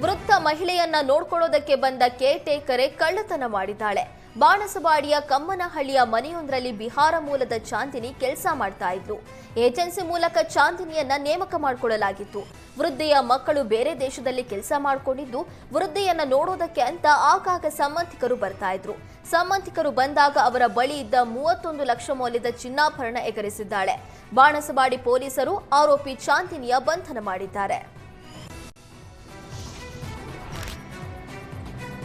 ವೃದ್ಧ ಮಹಿಳೆಯನ್ನ ನೋಡ್ಕೊಳ್ಳೋದಕ್ಕೆ ಬಂದ ಕೇರ್ ಟೇಕರೇ ಕಳ್ಳತನ ಮಾಡಿದ್ದಾಳೆ. ಬಾಣಸವಾಡಿಯ ಕಮ್ಮನಹಳ್ಳಿಯ ಮನೆಯೊಂದರಲ್ಲಿ ಬಿಹಾರ ಮೂಲದ ಚಾಂದಿನಿ ಕೆಲಸ ಮಾಡ್ತಾ ಇದ್ಲು. ಏಜೆನ್ಸಿ ಮೂಲಕ ಚಾಂದಿನಿಯನ್ನ ನೇಮಕ ಮಾಡಿಕೊಳ್ಳಲಾಗಿತ್ತು. ವೃದ್ಧೆಯ ಮಕ್ಕಳು ಬೇರೆ ದೇಶದಲ್ಲಿ ಕೆಲಸ ಮಾಡಿಕೊಂಡಿದ್ದು ವೃದ್ಧೆಯನ್ನ ನೋಡೋದಕ್ಕೆ ಅಂತ ಆಗಾಗ ಸಂಬಂಧಿಕರು ಬರ್ತಾ ಇದ್ರು. ಸಂಬಂಧಿಕರು ಬಂದಾಗ ಅವರ ಬಳಿ ಇದ್ದ 31 ಲಕ್ಷ ಮೌಲ್ಯದ ಚಿನ್ನಾಭರಣ ಎಗರಿಸಿದ್ದಾಳೆ. ಬಾಣಸವಾಡಿ ಪೊಲೀಸರು ಆರೋಪಿ ಚಾಂದಿನಿಯ ಬಂಧನ ಮಾಡಿದ್ದಾರೆ.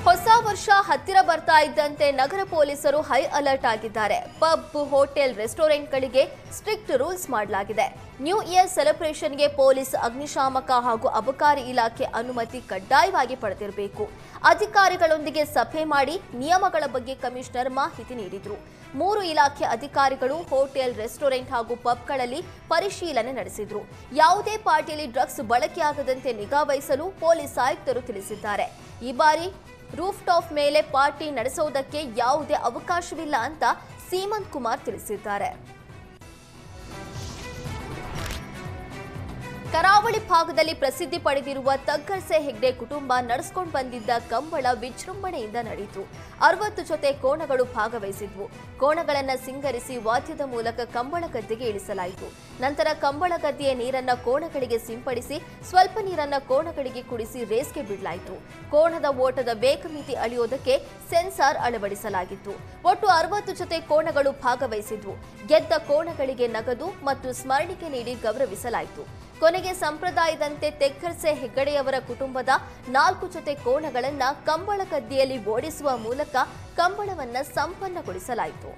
ಹೊಸ ವರ್ಷ ಹತ್ತಿರ ಬರ್ತಾ ಇದ್ದಂತೆ ನಗರ ಪೊಲೀಸರು ಹೈ ಅಲರ್ಟ್ ಆಗಿದ್ದಾರೆ. ಪಬ್, ಹೋಟೆಲ್, ರೆಸ್ಟೋರೆಂಟ್ಗಳಿಗೆ ಸ್ಟ್ರಿಕ್ಟ್ ರೂಲ್ಸ್ ಮಾಡಲಾಗಿದೆ. ನ್ಯೂ ಇಯರ್ ಸೆಲೆಬ್ರೇಷನ್ಗೆ ಪೊಲೀಸ್, ಅಗ್ನಿಶಾಮಕ ಹಾಗೂ ಅಬಕಾರಿ ಇಲಾಖೆ ಅನುಮತಿ ಕಡ್ಡಾಯವಾಗಿ ಪಡೆದಿರಬೇಕು. ಅಧಿಕಾರಿಗಳೊಂದಿಗೆ ಸಭೆ ಮಾಡಿ ನಿಯಮಗಳ ಬಗ್ಗೆ ಕಮಿಷನರ್ ಮಾಹಿತಿ ನೀಡಿದರು. 3 ಇಲಾಖೆ ಅಧಿಕಾರಿಗಳು ಹೋಟೆಲ್, ರೆಸ್ಟೋರೆಂಟ್ ಹಾಗೂ ಪಬ್ಗಳಲ್ಲಿ ಪರಿಶೀಲನೆ ನಡೆಸಿದ್ರು. ಯಾವುದೇ ಪಾರ್ಟಿಯಲ್ಲಿ ಡ್ರಗ್ಸ್ ಬಳಕೆಯಾಗದಂತೆ ನಿಗಾ ವಹಿಸಲು ಪೊಲೀಸ್ ಆಯುಕ್ತರು ತಿಳಿಸಿದ್ದಾರೆ. ಈ ಬಾರಿ ರೂಫ್ ಟಾಪ್ ಮೇಲೆ ಪಾರ್ಟಿ ನಡೆಸುವುದಕ್ಕೆ ಯಾವುದೇ ಅವಕಾಶವಿಲ್ಲ ಅಂತ ಸೀಮಂತ್ ಕುಮಾರ್ ತಿಳಿಸಿದ್ದಾರೆ. ಕರಾವಳಿ ಭಾಗದಲ್ಲಿ ಪ್ರಸಿದ್ಧಿ ಪಡೆದಿರುವ ತಗ್ಗರ್ಸೆ ಹೆಗ್ಡೆ ಕುಟುಂಬ ನಡೆಸಿಕೊಂಡು ಬಂದಿದ್ದ ಕಂಬಳ ವಿಜೃಂಭಣೆಯಿಂದ ನಡೆಯಿತು. 60 ಜೊತೆ ಕೋಣಗಳು ಭಾಗವಹಿಸಿದ್ವು. ಕೋಣಗಳನ್ನು ಸಿಂಗರಿಸಿ ವಾದ್ಯದ ಮೂಲಕ ಕಂಬಳ ಗದ್ದೆಗೆ ಇಳಿಸಲಾಯಿತು. ನಂತರ ಕಂಬಳ ಗದ್ದೆಯ ನೀರನ್ನ ಕೋಣಗಳಿಗೆ ಸಿಂಪಡಿಸಿ ಸ್ವಲ್ಪ ನೀರನ್ನ ಕೋಣಗಳಿಗೆ ಕುಡಿಸಿ ರೇಸ್ಗೆ ಬಿಡಲಾಯಿತು. ಕೋಣದ ಓಟದ ವೇಗ ಮಿತಿ ಅಳೆಯೋದಕ್ಕೆ ಸೆನ್ಸಾರ್ ಅಳವಡಿಸಲಾಗಿತ್ತು. ಒಟ್ಟು 60 ಜೊತೆ ಕೋಣಗಳು ಭಾಗವಹಿಸಿದ್ವು. ಗೆದ್ದ ಕೋಣಗಳಿಗೆ ನಗದು ಮತ್ತು ಸ್ಮರಣಿಕೆ ನೀಡಿ ಗೌರವಿಸಲಾಯಿತು. ಕೊನೆಗೆ ಸಂಪ್ರದಾಯದಂತೆ ತೆಕ್ಕರ್ಸೆ ಹೆಗ್ಗಡೆಯವರ ಕುಟುಂಬದ 4 ಜೊತೆ ಕೋಣಗಳನ್ನ ಕಂಬಳ ಗದ್ದೆಯಲ್ಲಿ ಓಡಿಸುವ ಮೂಲಕ ಕಂಬಳವನ್ನ ಸಂಪನ್ನಗೊಳಿಸಲಾಯಿತು.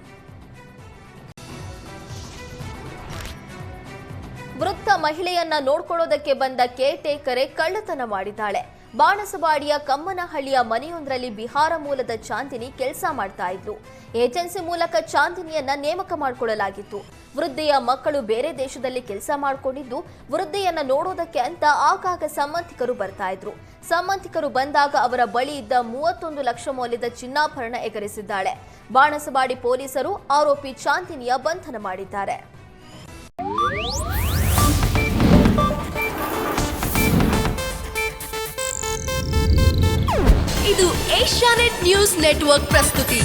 ವೃದ್ಧ ಮಹಿಳೆಯನ್ನ ನೋಡ್ಕೊಳ್ಳೋದಕ್ಕೆ ಬಂದ ಕೇರ್ ಟೇಕರೇ ಕಳ್ಳತನ ಮಾಡಿದ್ದಾಳೆ. ಬಾಣಸವಾಡಿಯ ಕಮ್ಮನಹಳ್ಳಿಯ ಮನೆಯೊಂದರಲ್ಲಿ ಬಿಹಾರ ಮೂಲದ ಚಾಂದಿನಿ ಕೆಲಸ ಮಾಡ್ತಾ ಇದ್ಲು. ಏಜೆನ್ಸಿ ಮೂಲಕ ಚಾಂದಿನಿಯನ್ನ ನೇಮಕ ಮಾಡಿಕೊಳ್ಳಲಾಗಿತ್ತು. ವೃದ್ಧೆಯ ಮಕ್ಕಳು ಬೇರೆ ದೇಶದಲ್ಲಿ ಕೆಲಸ ಮಾಡಿಕೊಂಡಿದ್ದು ವೃದ್ಧೆಯನ್ನ ನೋಡೋದಕ್ಕೆ ಅಂತ ಆಗಾಗ ಸಂಬಂಧಿಕರು ಬರ್ತಾ ಇದ್ರು. ಸಂಬಂಧಿಕರು ಬಂದಾಗ ಅವರ ಬಳಿ ಇದ್ದ 31 ಲಕ್ಷ ಮೌಲ್ಯದ ಚಿನ್ನಾಭರಣ ಎಗರಿಸಿದ್ದಾಳೆ. ಬಾಣಸವಾಡಿ ಪೊಲೀಸರು ಆರೋಪಿ ಚಾಂದಿನಿಯ ಬಂಧನ ಮಾಡಿದ್ದಾರೆ. ಇದು ಏಷ್ಯಾನೆಟ್ ನ್ಯೂಸ್ ನೆಟ್ವರ್ಕ್ ಪ್ರಸ್ತುತಿ.